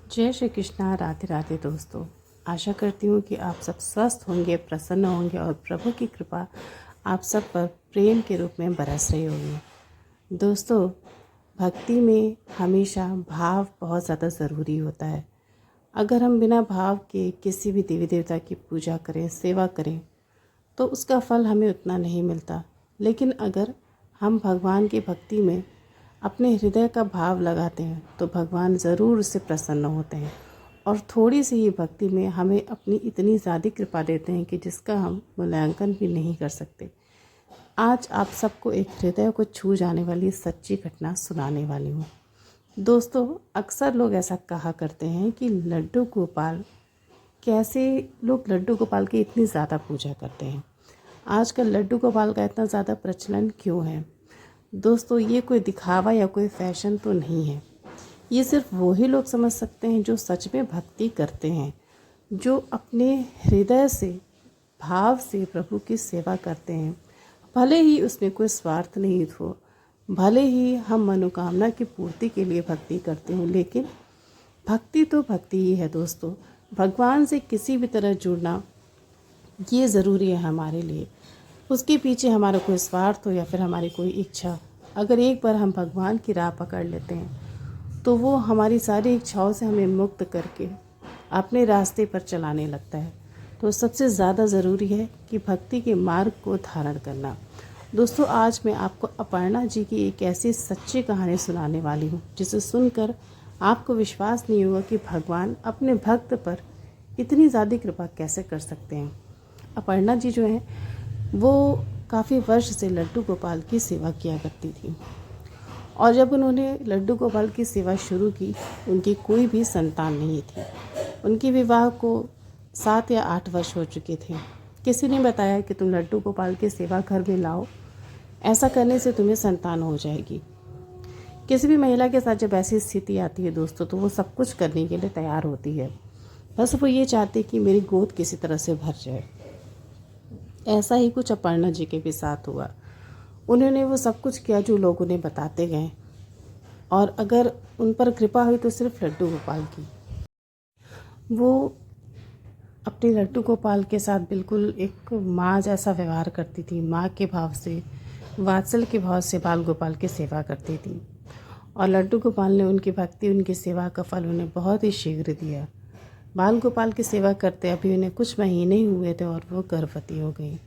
जय श्री कृष्णा। राधे राधे दोस्तों। आशा करती हूँ कि आप सब स्वस्थ होंगे, प्रसन्न होंगे और प्रभु की कृपा आप सब पर प्रेम के रूप में बरस रही होगी। दोस्तों, भक्ति में हमेशा भाव बहुत ज़्यादा ज़रूरी होता है। अगर हम बिना भाव के किसी भी देवी देवता की पूजा करें, सेवा करें, तो उसका फल हमें उतना नहीं मिलता। लेकिन अगर हम भगवान की भक्ति में अपने हृदय का भाव लगाते हैं तो भगवान ज़रूर उससे प्रसन्न होते हैं और थोड़ी सी ही भक्ति में हमें अपनी इतनी ज़्यादा कृपा देते हैं कि जिसका हम मूल्यांकन भी नहीं कर सकते। आज आप सबको एक हृदय को छू जाने वाली सच्ची घटना सुनाने वाली हूँ। दोस्तों, अक्सर लोग ऐसा कहा करते हैं कि लड्डू गोपाल, कैसे लोग लड्डू गोपाल की इतनी ज़्यादा पूजा करते हैं। आजकल लड्डू गोपाल का इतना ज़्यादा प्रचलन क्यों है? दोस्तों, ये कोई दिखावा या कोई फैशन तो नहीं है। ये सिर्फ वही लोग समझ सकते हैं जो सच में भक्ति करते हैं, जो अपने हृदय से, भाव से प्रभु की सेवा करते हैं। भले ही उसमें कोई स्वार्थ नहीं हो, भले ही हम मनोकामना की पूर्ति के लिए भक्ति करते हों, लेकिन भक्ति तो भक्ति ही है। दोस्तों, भगवान से किसी भी तरह जुड़ना ये ज़रूरी है हमारे लिए। उसके पीछे हमारा कोई स्वार्थ हो या फिर हमारी कोई इच्छा, अगर एक बार हम भगवान की राह पकड़ लेते हैं तो वो हमारी सारी इच्छाओं से हमें मुक्त करके अपने रास्ते पर चलाने लगता है। तो सबसे ज़्यादा ज़रूरी है कि भक्ति के मार्ग को धारण करना। दोस्तों, आज मैं आपको अपर्णा जी की एक ऐसी सच्ची कहानी सुनाने वाली हूँ जिसे सुनकर आपको विश्वास नहीं होगा कि भगवान अपने भक्त पर इतनी ज़्यादा कृपा कैसे कर सकते हैं। अपर्णा जी जो हैं वो काफ़ी वर्ष से लड्डू गोपाल की सेवा किया करती थी और जब उन्होंने लड्डू गोपाल की सेवा शुरू की, उनकी कोई भी संतान नहीं थी। उनके विवाह को 7 या 8 वर्ष हो चुके थे। किसी ने बताया कि तुम लड्डू गोपाल की सेवा घर में लाओ, ऐसा करने से तुम्हें संतान हो जाएगी। किसी भी महिला के साथ जब ऐसी स्थिति आती है दोस्तों, तो वो सब कुछ करने के लिए तैयार होती है। बस वो ये चाहती कि मेरी गोद किसी तरह से भर जाए। ऐसा ही कुछ अपर्णा जी के भी साथ हुआ। उन्होंने वो सब कुछ किया जो लोग उन्हें बताते गए, और अगर उन पर कृपा हुई तो सिर्फ लड्डू गोपाल की। वो अपने लड्डू गोपाल के साथ बिल्कुल एक माँ जैसा व्यवहार करती थी। माँ के भाव से, वात्सल्य के भाव से बाल गोपाल की सेवा करती थी और लड्डू गोपाल ने उनकी भक्ति, उनकी सेवा का फल उन्हें बहुत ही शीघ्र दिया। बाल गोपाल की सेवा करते अभी उन्हें कुछ महीने ही हुए थे और वो गर्भवती हो गई।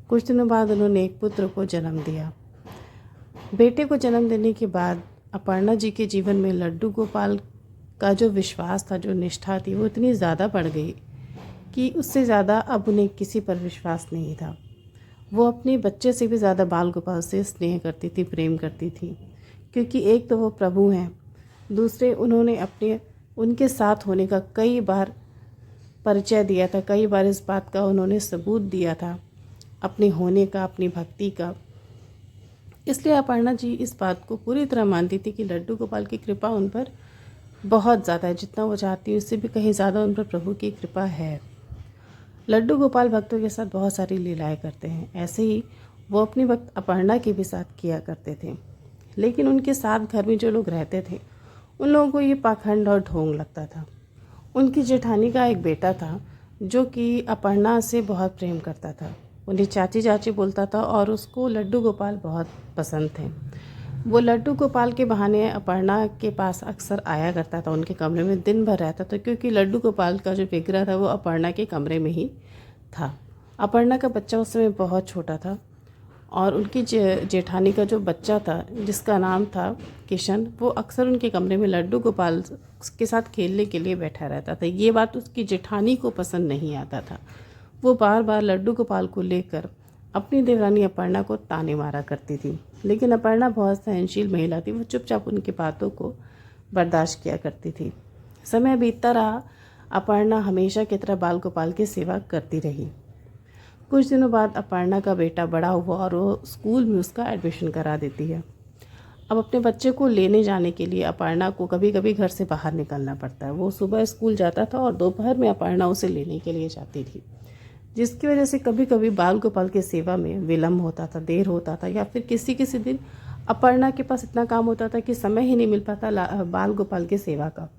कुछ दिनों बाद उन्होंने एक पुत्र को जन्म दिया। बेटे को जन्म देने के बाद अपर्णा जी के जीवन में लड्डू गोपाल का जो विश्वास था, जो निष्ठा थी, वो इतनी ज़्यादा बढ़ गई कि उससे ज़्यादा अब उन्हें किसी पर विश्वास नहीं था। वो अपने बच्चे से भी ज़्यादा बाल गोपाल से स्नेह करती थी, प्रेम करती थी, क्योंकि एक तो वो प्रभु हैं, दूसरे उन्होंने अपने उनके साथ होने का कई बार परिचय दिया था, कई बार इस बात का उन्होंने सबूत दिया था, अपने होने का, अपनी भक्ति का। इसलिए अपर्णा जी इस बात को पूरी तरह मानती थी कि लड्डू गोपाल की कृपा उन पर बहुत ज़्यादा है। जितना वो चाहती है उससे भी कहीं ज़्यादा उन पर प्रभु की कृपा है। लड्डू गोपाल भक्तों के साथ बहुत सारी लीलाएं करते हैं। ऐसे ही वो अपनी भक्त अपर्णा के भी साथ किया करते थे। लेकिन उनके साथ घर में जो लोग रहते थे उन लोगों को ये पाखंड और ढोंग लगता था। उनकी जेठानी का एक बेटा था जो कि अपर्णा से बहुत प्रेम करता था। उन्हें चाची चाची बोलता था और उसको लड्डू गोपाल बहुत पसंद थे। वो लड्डू गोपाल के बहाने अपर्णा के पास अक्सर आया करता था, उनके कमरे में दिन भर रहता था, क्योंकि लड्डू गोपाल का जो विग्रह था वो अपर्णा के कमरे में ही था। अपर्णा का बच्चा उस समय बहुत छोटा था और उनकी जेठानी का जो बच्चा था जिसका नाम था किशन, वो अक्सर उनके कमरे में लड्डू गोपाल के साथ खेलने के लिए बैठा रहता था। ये बात उसकी जेठानी को पसंद नहीं आता था। वो बार बार लड्डू गोपाल को लेकर अपनी देवरानी अपर्णा को ताने मारा करती थी, लेकिन अपर्णा बहुत सहनशील महिला थी। वो चुपचाप उनकी बातों को बर्दाश्त किया करती थी। समय बीतता रहा, अपर्णा हमेशा की तरह बाल गोपाल की सेवा करती रही। कुछ दिनों बाद अपर्णा का बेटा बड़ा हुआ और वो स्कूल में उसका एडमिशन करा देती है। अब अपने बच्चे को लेने जाने के लिए अपर्णा को कभी कभी घर से बाहर निकलना पड़ता है। वो सुबह स्कूल जाता था और दोपहर में अपर्णा उसे लेने के लिए जाती थी, जिसकी वजह से कभी कभी बाल गोपाल की सेवा में विलम्ब होता था, देर होता था, या फिर किसी किसी दिन अपर्णा के पास इतना काम होता था कि समय ही नहीं मिल पाता बाल गोपाल की सेवा का।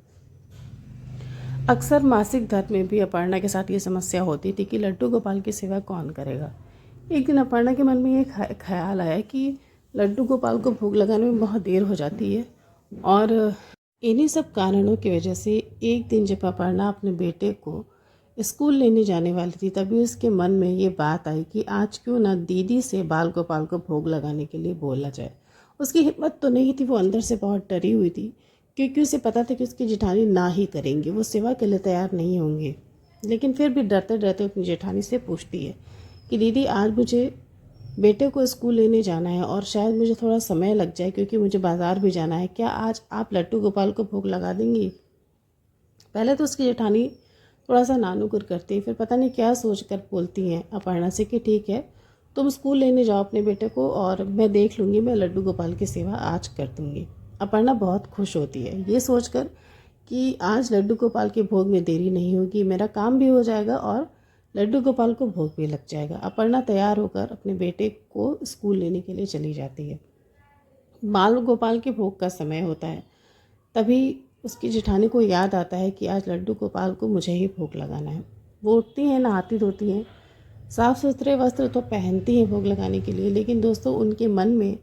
अक्सर मासिक धर्म में भी अपर्णा के साथ ये समस्या होती थी कि लड्डू गोपाल की सेवा कौन करेगा। एक दिन अपर्णा के मन में ये ख्याल आया कि लड्डू गोपाल को भोग लगाने में बहुत देर हो जाती है, और इन्हीं सब कारणों की वजह से एक दिन जब अपर्णा अपने बेटे को स्कूल लेने जाने वाली थी, तभी उसके मन में ये बात आई कि आज क्यों ना दीदी से बाल गोपाल को भोग लगाने के लिए बोला जाए। उसकी हिम्मत तो नहीं थी, वो अंदर से बहुत डरी हुई थी, क्योंकि उसे पता था कि उसकी जेठानी ना ही करेंगे, वो सेवा के लिए तैयार नहीं होंगे। लेकिन फिर भी डरते डरते अपनी जेठानी से पूछती है कि दीदी, आज मुझे बेटे को स्कूल लेने जाना है और शायद मुझे थोड़ा समय लग जाए क्योंकि मुझे बाज़ार भी जाना है, क्या आज आप लड्डू गोपाल को भोग लगा देंगी? पहले तो उसकी जेठानी थोड़ा सा नानुकुर करती है, फिर पता नहीं क्या सोच कर बोलती हैं अपर्णा से कि ठीक है, तुम स्कूल लेने जाओ अपने बेटे को और मैं देख लूँगी, मैं लड्डू गोपाल की सेवा आज कर दूँगी। अपर्णा बहुत खुश होती है ये सोचकर कि आज लड्डू गोपाल के भोग में देरी नहीं होगी, मेरा काम भी हो जाएगा और लड्डू गोपाल को भोग भी लग जाएगा। अपर्णा तैयार होकर अपने बेटे को स्कूल लेने के लिए चली जाती है। बाल गोपाल के भोग का समय होता है, तभी उसकी जेठानी को याद आता है कि आज लड्डू गोपाल को मुझे ही भोग लगाना है। वो उठती हैं, नहाती धोती हैं, साफ़ सुथरे वस्त्र तो पहनती हैं भोग लगाने के लिए, लेकिन दोस्तों उनके मन में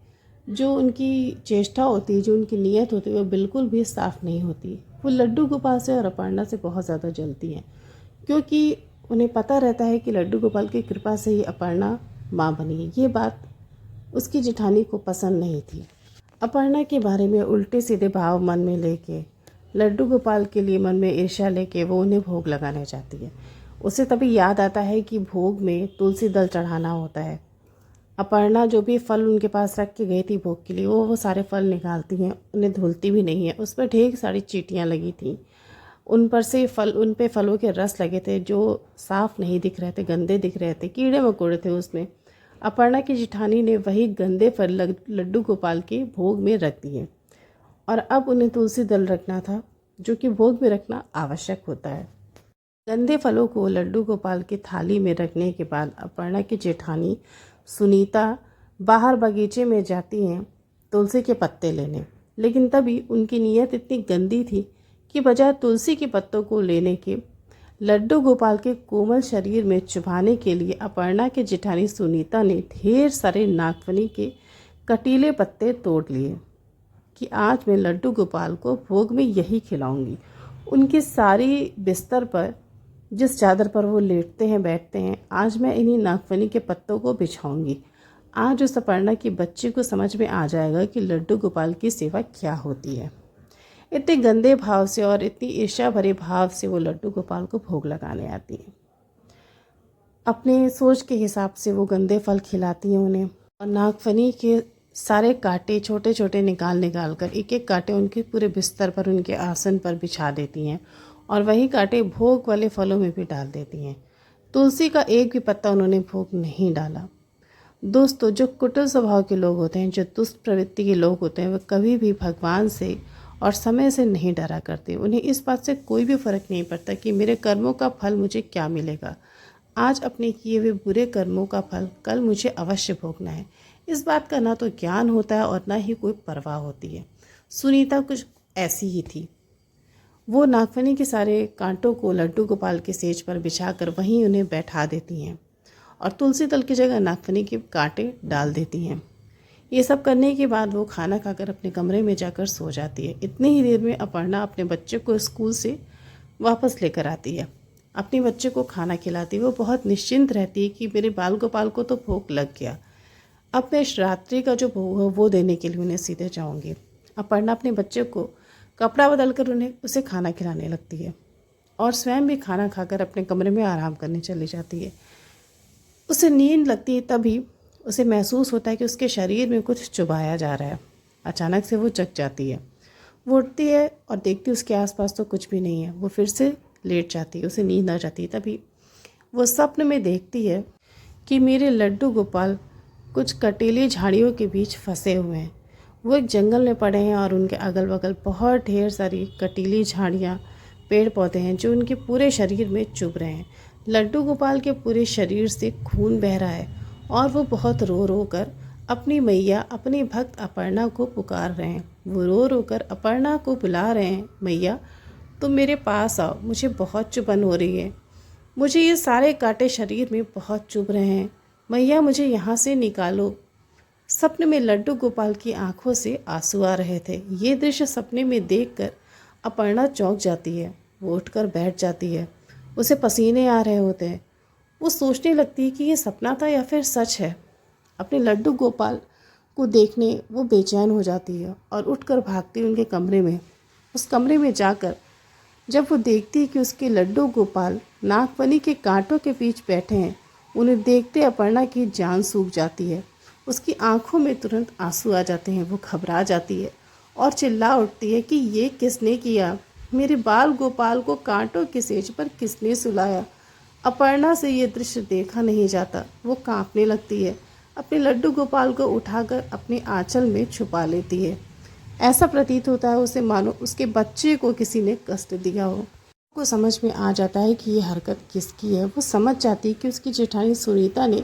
जो उनकी चेष्टा होती है, जो उनकी नीयत होती है, वो बिल्कुल भी साफ़ नहीं होती। वो लड्डू गोपाल से और अपर्णा से बहुत ज़्यादा जलती हैं, क्योंकि उन्हें पता रहता है कि लड्डू गोपाल की कृपा से ही अपर्णा माँ बनी है। ये बात उसकी जेठानी को पसंद नहीं थी। अपर्णा के बारे में उल्टे सीधे भाव मन में लेके, लड्डू गोपाल के लिए मन में ईर्ष्या लेके वो उन्हें भोग लगाना चाहती है। उसे तभी याद आता है कि भोग में तुलसी दल चढ़ाना होता है। अपर्णा जो भी फल उनके पास रख के गई थी भोग के लिए, वो सारे फल निकालती हैं, उन्हें धुलती भी नहीं है। उस पर ढेर सारी चींटियाँ लगी थीं, उन पे फलों के रस लगे थे जो साफ़ नहीं दिख रहे थे, गंदे दिख रहे थे, कीड़े मकोड़े थे उसमें। अपर्णा की जेठानी ने वही गंदे फल लड्डू गोपाल के भोग में रख दिए, और अब उन्हें तुलसी दल रखना था, जो कि भोग में रखना आवश्यक होता है। गंदे फलों को लड्डू गोपाल की थाली में रखने के बाद अपर्णा की जेठानी सुनीता बाहर बगीचे में जाती हैं तुलसी के पत्ते लेने, लेकिन तभी उनकी नीयत इतनी गंदी थी कि बजाय तुलसी के पत्तों को लेने के, लड्डू गोपाल के कोमल शरीर में चुभाने के लिए अपर्णा की जेठानी सुनीता ने ढेर सारे नागफनी के कटीले पत्ते तोड़ लिए कि आज मैं लड्डू गोपाल को भोग में यही खिलाऊंगी। उनकी सारी बिस्तर पर, जिस चादर पर वो लेटते हैं बैठते हैं, आज मैं इन्हीं नागफनी के पत्तों को बिछाऊंगी। आज उस अपर्णा की बच्ची को समझ में आ जाएगा कि लड्डू गोपाल की सेवा क्या होती है। इतने गंदे भाव से और इतनी ईर्ष्या भरे भाव से वो लड्डू गोपाल को भोग लगाने आती हैं। अपने सोच के हिसाब से वो गंदे फल खिलाती हैं उन्हें, और नागफनी के सारे कांटे छोटे छोटे निकाल कर एक एक कांटे उनके पूरे बिस्तर पर, उनके आसन पर बिछा देती हैं, और वही कांटे भोग वाले फलों में भी डाल देती हैं। तुलसी का एक भी पत्ता उन्होंने भोग नहीं डाला। दोस्तों, जो कुटिल स्वभाव के लोग होते हैं, जो दुष्ट प्रवृत्ति के लोग होते हैं, वे कभी भी भगवान से और समय से नहीं डरा करते। उन्हें इस बात से कोई भी फ़र्क नहीं पड़ता कि मेरे कर्मों का फल मुझे क्या मिलेगा। आज अपने किए हुए बुरे कर्मों का फल कल मुझे अवश्य भोगना है। इस बात का ना तो ज्ञान होता है और ना ही कोई परवाह होती है। सुनीता कुछ ऐसी ही थी। वो नागफनी के सारे कांटों को लड्डू गोपाल के सेज पर बिछाकर वहीं उन्हें बैठा देती हैं, और तुलसी दल की जगह नागफनी के कांटे डाल देती हैं। ये सब करने के बाद वो खाना खाकर अपने कमरे में जाकर सो जाती है। इतनी ही देर में अपर्णा अपने बच्चे को स्कूल से वापस लेकर आती है, अपने बच्चे को खाना खिलाती है। वो बहुत निश्चिंत रहती है कि मेरे बाल गोपाल को तो भोग लग गया, अब मैं रात्रि का जो भोग है वो देने के लिए उन्हें सीधे जाऊंगी। अपर्णा अपने बच्चे को कपड़ा बदल कर उसे खाना खिलाने लगती है, और स्वयं भी खाना खाकर अपने कमरे में आराम करने चली जाती है। उसे नींद लगती है, तभी उसे महसूस होता है कि उसके शरीर में कुछ चुभाया जा रहा है। अचानक से वो जग जाती है। वो उठती है और देखती है उसके आसपास तो कुछ भी नहीं है। वो फिर से लेट जाती है, उसे नींद आ जाती है। तभी वो स्वप्न में देखती है कि मेरे लड्डू गोपाल कुछ कटीली झाड़ियों के बीच फंसे हुए हैं। वो एक जंगल में पड़े हैं और उनके अगल बगल बहुत ढेर सारी कटीली झाड़ियाँ, पेड़ पौधे हैं जो उनके पूरे शरीर में चुभ रहे हैं। लड्डू गोपाल के पूरे शरीर से खून बह रहा है और वो बहुत रो रो कर अपनी मैया, अपनी भक्त अपर्णा को पुकार रहे हैं। वो रो रो कर अपर्णा को बुला रहे हैं, मैया तुम मेरे पास आओ, मुझे बहुत चुभन हो रही है। मुझे ये सारे कांटे शरीर में बहुत चुभ रहे हैं। मैया मुझे यहाँ से निकालो। सपने में लड्डू गोपाल की आंखों से आंसू आ रहे थे। ये दृश्य सपने में देखकर अपर्णा चौंक जाती है। वो उठकर बैठ जाती है। उसे पसीने आ रहे होते हैं। वो सोचने लगती है कि ये सपना था या फिर सच है। अपने लड्डू गोपाल को देखने वो बेचैन हो जाती है और उठकर भागती है उनके कमरे में। उस कमरे में जाकर जब वो देखती है कि उसके लड्डू गोपाल नागफनी के कांटों के बीच बैठे हैं, उन्हें देखते अपर्णा की जान सूख जाती है। उसकी आंखों में तुरंत आंसू आ जाते हैं। वो घबरा जाती है और चिल्ला उठती है कि ये किसने किया? मेरे बाल गोपाल को कांटों की सेज पर किसने सुलाया? अपर्णा से ये दृश्य देखा नहीं जाता। वो कांपने लगती है। अपने लड्डू गोपाल को उठाकर अपने आंचल में छुपा लेती है। ऐसा प्रतीत होता है उसे मानो उसके बच्चे को किसी ने कष्ट दिया हो। को समझ में आ जाता है कि ये हरकत किसकी है। वो समझ जाती है कि उसकी जेठानी सुनीता ने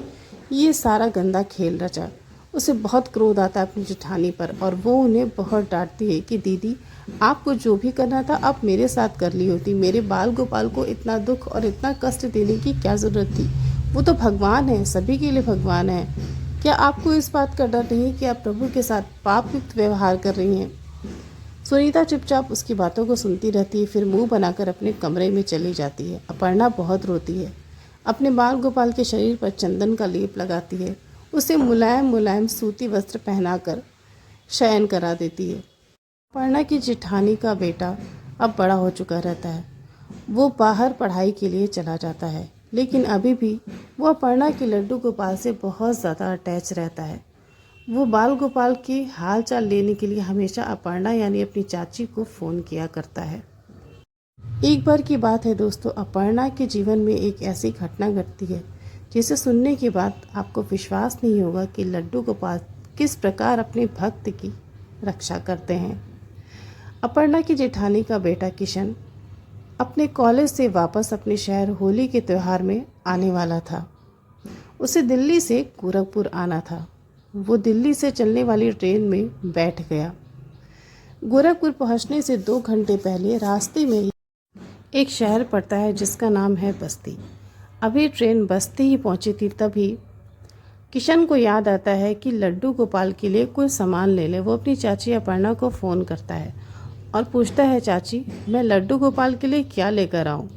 ये सारा गंदा खेल रचा। उसे बहुत क्रोध आता है अपनी जेठानी पर और वो उन्हें बहुत डांटती है कि दीदी, आपको जो भी करना था आप मेरे साथ कर ली होती। मेरे बाल गोपाल को इतना दुख और इतना कष्ट देने की क्या ज़रूरत थी? वो तो भगवान है, सभी के लिए भगवान है। क्या आपको इस बात का डर नहीं कि आप प्रभु के साथ पापयुक्त व्यवहार कर रही हैं? सुनीता चुपचाप उसकी बातों को सुनती रहती है, फिर मुंह बनाकर अपने कमरे में चली जाती है। अपर्णा बहुत रोती है। अपने बाल गोपाल के शरीर पर चंदन का लेप लगाती है। उसे मुलायम मुलायम सूती वस्त्र पहनाकर शयन करा देती है। अपर्णा की जेठानी का बेटा अब बड़ा हो चुका रहता है। वो बाहर पढ़ाई के लिए चला जाता है, लेकिन अभी भी वो अपर्णा के लड्डू गोपाल से बहुत ज़्यादा अटैच रहता है। वो बाल गोपाल की हाल चाल लेने के लिए हमेशा अपर्णा यानी अपनी चाची को फ़ोन किया करता है। एक बार की बात है दोस्तों, अपर्णा के जीवन में एक ऐसी घटना घटती है जिसे सुनने के बाद आपको विश्वास नहीं होगा कि लड्डू गोपाल किस प्रकार अपने भक्त की रक्षा करते हैं। अपर्णा की जेठानी का बेटा किशन अपने कॉलेज से वापस अपने शहर होली के त्यौहार में आने वाला था। उसे दिल्ली से गोरखपुर आना था। वो दिल्ली से चलने वाली ट्रेन में बैठ गया। गोरखपुर पहुंचने से 2 घंटे पहले रास्ते में एक शहर पड़ता है जिसका नाम है बस्ती। अभी ट्रेन बस्ती ही पहुंची थी, तभी किशन को याद आता है कि लड्डू गोपाल के लिए कोई सामान ले ले। वो अपनी चाची अपर्णा को फ़ोन करता है और पूछता है, चाची मैं लड्डू गोपाल के लिए क्या लेकर आऊँ?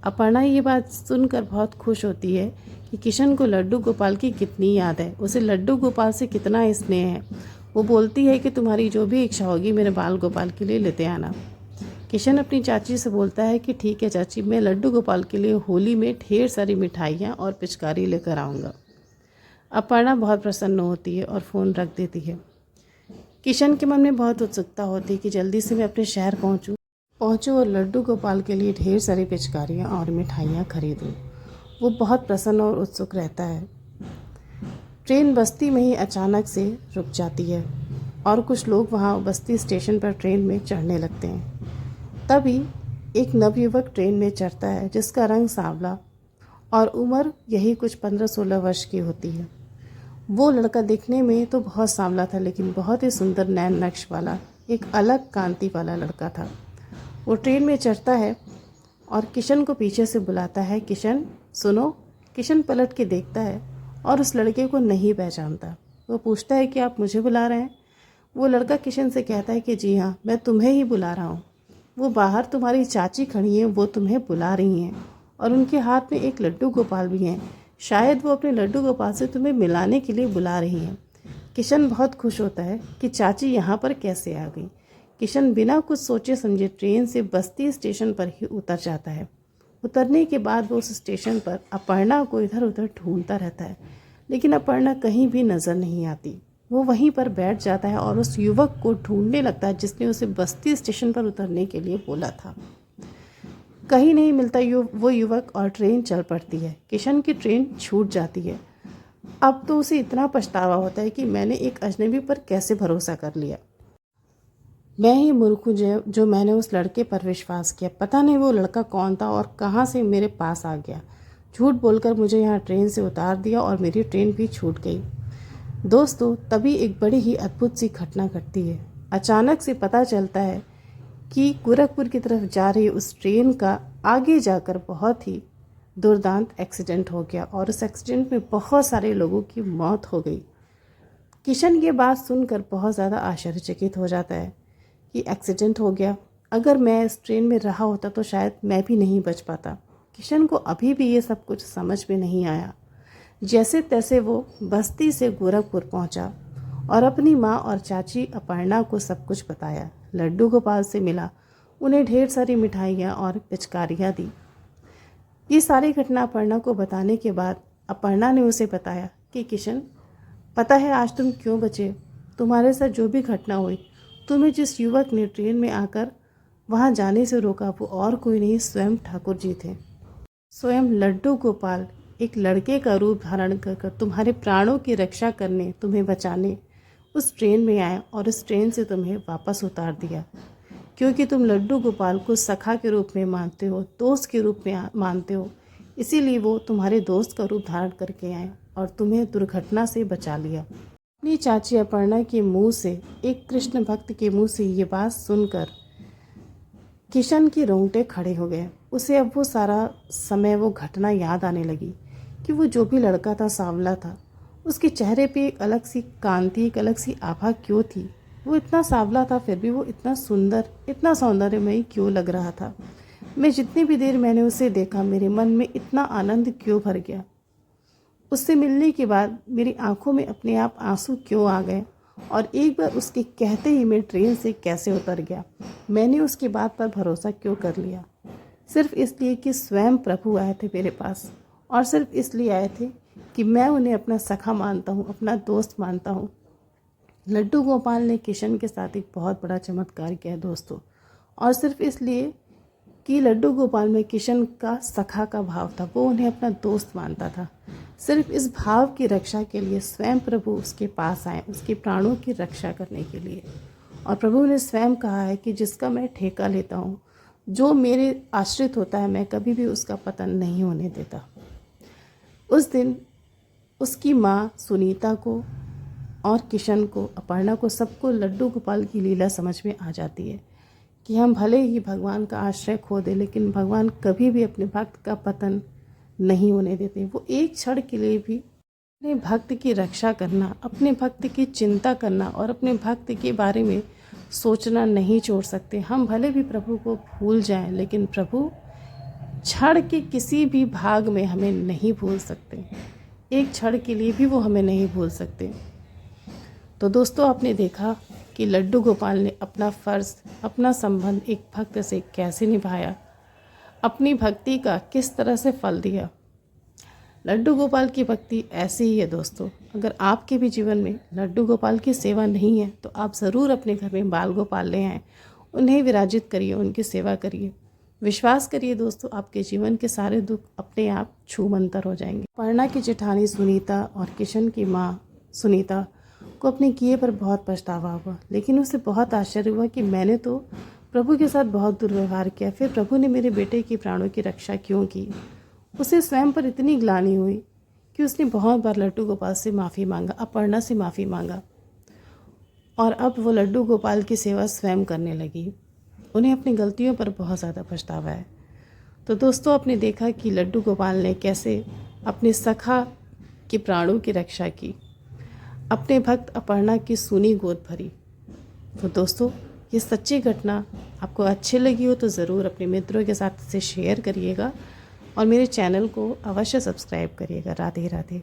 अपर्णा ये बात सुनकर बहुत खुश होती है कि किशन को लड्डू गोपाल की कितनी याद है, उसे लड्डू गोपाल से कितना स्नेह है। वो बोलती है कि तुम्हारी जो भी इच्छा होगी मेरे बाल गोपाल के लिए लेते आना। किशन अपनी चाची से बोलता है कि ठीक है चाची, मैं लड्डू गोपाल के लिए होली में ढेर सारी मिठाइयाँ और पिचकारी लेकर आऊँगा। अपर्णा बहुत प्रसन्न होती है और फ़ोन रख देती है। किशन के मन में बहुत उत्सुकता होती है कि जल्दी से मैं अपने शहर पहुँचूँ और लड्डू गोपाल के लिए ढेर सारी पिचकारियाँ और मिठाइयाँ खरीदूँ। वो बहुत प्रसन्न और उत्सुक रहता है। ट्रेन बस्ती में ही अचानक से रुक जाती है और कुछ लोग वहाँ बस्ती स्टेशन पर ट्रेन में चढ़ने लगते हैं। तभी एक नवयुवक ट्रेन में चढ़ता है जिसका रंग सांवला और उम्र यही कुछ 15-16 वर्ष की होती है। वो लड़का दिखने में तो बहुत सांवला था, लेकिन बहुत ही सुंदर नैन नक्श वाला एक अलग कांति वाला लड़का था। वो ट्रेन में चढ़ता है और किशन को पीछे से बुलाता है, किशन सुनो। किशन पलट के देखता है और उस लड़के को नहीं पहचानता। वो पूछता है कि आप मुझे बुला रहे हैं? वो लड़का किशन से कहता है कि जी हाँ, मैं तुम्हें ही बुला रहा हूँ। वो बाहर तुम्हारी चाची खड़ी हैं, वो तुम्हें बुला रही हैं और उनके हाथ में एक लड्डू गोपाल भी हैं। शायद वो अपने लड्डू गोपाल से तुम्हें मिलाने के लिए बुला रही हैं। किशन बहुत खुश होता है कि चाची यहाँ पर कैसे आ गई। किशन बिना कुछ सोचे समझे ट्रेन से बस्ती स्टेशन पर ही उतर जाता है। उतरने के बाद वो उस स्टेशन पर अपर्णा को इधर उधर ढूंढता रहता है, लेकिन अपर्णा कहीं भी नज़र नहीं आती। वो वहीं पर बैठ जाता है और उस युवक को ढूंढने लगता है जिसने उसे बस्ती स्टेशन पर उतरने के लिए बोला था। कहीं नहीं मिलता वो युवक और ट्रेन चल पड़ती है। किशन की ट्रेन छूट जाती है। अब तो उसे इतना पछतावा होता है कि मैंने एक अजनबी पर कैसे भरोसा कर लिया। मैं ही मूर्ख हूँ जो मैंने उस लड़के पर विश्वास किया। पता नहीं वो लड़का कौन था और कहाँ से मेरे पास आ गया। झूठ बोलकर मुझे यहाँ ट्रेन से उतार दिया और मेरी ट्रेन भी छूट गई। दोस्तों, तभी एक बड़ी ही अद्भुत सी घटना घटती है। अचानक से पता चलता है कि गोरखपुर की तरफ जा रही उस ट्रेन का आगे जाकर बहुत ही दुर्दांत एक्सीडेंट हो गया और उस एक्सीडेंट में बहुत सारे लोगों की मौत हो गई। किशन ये बात सुनकर बहुत ज़्यादा आश्चर्यचकित हो जाता है कि एक्सीडेंट हो गया, अगर मैं इस ट्रेन में रहा होता तो शायद मैं भी नहीं बच पाता। किशन को अभी भी ये सब कुछ समझ में नहीं आया। जैसे तैसे वो बस्ती से गोरखपुर पहुंचा और अपनी माँ और चाची अपर्णा को सब कुछ बताया। लड्डू गोपाल से मिला, उन्हें ढेर सारी मिठाइयाँ और पिचकारियाँ दी। ये सारी घटना अपर्णा को बताने के बाद अपर्णा ने उसे बताया कि किशन, पता है आज तुम क्यों बचे? तुम्हारे साथ जो भी घटना हुई, तुम्हें जिस युवक ने ट्रेन में आकर वहाँ जाने से रोका वो और कोई नहीं, स्वयं ठाकुर जी थे। स्वयं लड्डू गोपाल एक लड़के का रूप धारण कर तुम्हारे प्राणों की रक्षा करने, तुम्हें बचाने उस ट्रेन में आया और उस ट्रेन से तुम्हें वापस उतार दिया। क्योंकि तुम लड्डू गोपाल को सखा के रूप में मानते हो, दोस्त के रूप में मानते हो, इसीलिए वो तुम्हारे दोस्त का रूप धारण करके आए और तुम्हें दुर्घटना से बचा लिया। अपनी चाची अपर्णा के मुंह से, एक कृष्ण भक्त के मुंह से ये बात सुनकर किशन के रोंगटे खड़े हो गए। उसे अब वो सारा समय वो घटना याद आने लगी कि वो जो भी लड़का था सांवला था, उसके चेहरे पे एक अलग सी कांति, एक अलग सी आभा क्यों थी? वो इतना सांवला था फिर भी वो इतना सुंदर, इतना सौंदर्यमयी क्यों लग रहा था? मैं जितनी भी देर मैंने उसे देखा मेरे मन में इतना आनंद क्यों भर गया? उससे मिलने के बाद मेरी आंखों में अपने आप आंसू क्यों आ गए? और एक बार उसके कहते ही मैं ट्रेन से कैसे उतर गया? मैंने उसकी बात पर भरोसा क्यों कर लिया? सिर्फ इसलिए कि स्वयं प्रभु आए थे मेरे पास, और सिर्फ इसलिए आए थे कि मैं उन्हें अपना सखा मानता हूँ, अपना दोस्त मानता हूँ। लड्डू गोपाल ने किशन के साथ एक बहुत बड़ा चमत्कार किया दोस्तों, और सिर्फ इसलिए कि लड्डू गोपाल में किशन का सखा का भाव था, वो उन्हें अपना दोस्त मानता था। सिर्फ इस भाव की रक्षा के लिए स्वयं प्रभु उसके पास आए, उसके प्राणों की रक्षा करने के लिए। और प्रभु ने स्वयं कहा है कि जिसका मैं ठेका लेता हूँ, जो मेरे आश्रित होता है, मैं कभी भी उसका पतन नहीं होने देता। उस दिन उसकी माँ सुनीता को और किशन को, अपर्णा को, सबको लड्डू गोपाल की लीला समझ में आ जाती है कि हम भले ही भगवान का आश्रय खो दें, लेकिन भगवान कभी भी अपने भक्त का पतन नहीं होने देते। वो एक क्षण के लिए भी अपने भक्त की रक्षा करना, अपने भक्त की चिंता करना और अपने भक्त के बारे में सोचना नहीं छोड़ सकते। हम भले भी प्रभु को भूल जाएं, लेकिन प्रभु क्षण के किसी भी भाग में हमें नहीं भूल सकते। एक क्षण के लिए भी वो हमें नहीं भूल सकते। तो दोस्तों, आपने देखा कि लड्डू गोपाल ने अपना फ़र्ज़, अपना संबंध एक भक्त से कैसे निभाया, अपनी भक्ति का किस तरह से फल दिया। लड्डू गोपाल की भक्ति ऐसी ही है दोस्तों। अगर आपके भी जीवन में लड्डू गोपाल की सेवा नहीं है तो आप ज़रूर अपने घर में बाल गोपाल ले आएँ, उन्हें विराजित करिए, उनकी सेवा करिए। विश्वास करिए दोस्तों, आपके जीवन के सारे दुख अपने आप छूमंतर हो जाएंगे। अपर्णा की जेठानी सुनीता और किशन की माँ सुनीता को अपने किए पर बहुत पछतावा हुआ, लेकिन उसे बहुत आश्चर्य हुआ कि मैंने तो प्रभु के साथ बहुत दुर्व्यवहार किया, फिर प्रभु ने मेरे बेटे की प्राणों की रक्षा क्यों की? उसे स्वयं पर इतनी ग्लानि हुई कि उसने बहुत बार लड्डू गोपाल से माफ़ी मांगा, अपर्णा से माफ़ी मांगा, और अब वो लड्डू गोपाल की सेवा स्वयं करने लगी। उन्हें अपनी गलतियों पर बहुत ज़्यादा पछतावा है। तो दोस्तों, आपने देखा कि लड्डू गोपाल ने कैसे अपने सखा के प्राणों की रक्षा की, अपने भक्त अपर्णा की सूनी गोद भरी। तो दोस्तों, ये सच्ची घटना आपको अच्छी लगी हो तो ज़रूर अपने मित्रों के साथ इसे शेयर करिएगा और मेरे चैनल को अवश्य सब्सक्राइब करिएगा। राधे राधे।